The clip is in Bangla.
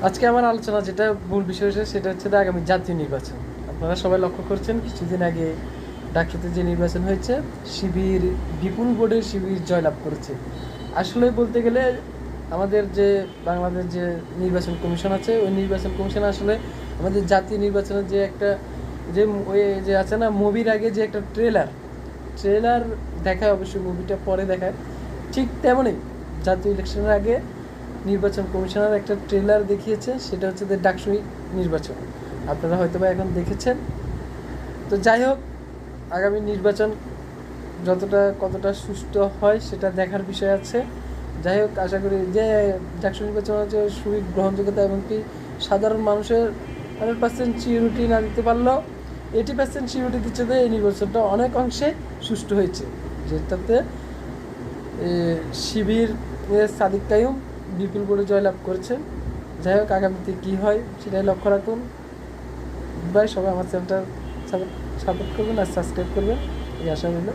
আজকে আমার আলোচনা যেটা মূল বিষয় হচ্ছে সেটা হচ্ছে যে আগামী জাতীয় নির্বাচন। আপনারা সবাই লক্ষ্য করছেন কিছুদিন আগে ডাকসুতে যে নির্বাচন হয়েছে, শিবির বিপুল ভোটে শিবির জয়লাভ করেছে। আসলে বলতে গেলে আমাদের যে বাংলাদেশ যে নির্বাচন কমিশন আছে, ওই নির্বাচন কমিশন আসলে আমাদের জাতীয় নির্বাচনের যে একটা যে ওই যে আছে না, মুভির আগে যে একটা ট্রেলার দেখায়, অবশ্যই মুভিটা পরে দেখায়, ঠিক তেমনই জাতীয় ইলেকশনের আগে নির্বাচন কমিশনার একটা ট্রেলার দেখিয়েছে, সেটা হচ্ছে যে ডাকসু নির্বাচন। আপনারা হয়তো বা এখন দেখেছেন। তো যাই হোক, আগামী নির্বাচন কতটা সুষ্ঠু হয় সেটা দেখার বিষয় আছে। যাই হোক, আশা করি যে ডাকসু নির্বাচন হচ্ছে সুবিধ গ্রহণযোগ্যতা এবং কি সাধারণ মানুষের 100% সিকিউরিটি না দিতে পারলেও 80% সিকিউরিটি দিচ্ছে যে এই নির্বাচনটা অনেক অংশে সুষ্ঠু হয়েছে, যেটাতে শিবির সাদিক কাইয়ুম বিপুল করে জয়লাভ করেছেন। যাই হোক, আগামীতে কী হয় সেটাই লক্ষ্য রাখুন। ভাই, সবাই আমার চ্যানেলটা সাপোর্ট করবেন আর সাবস্ক্রাইব করবেন, এই আশা রইল।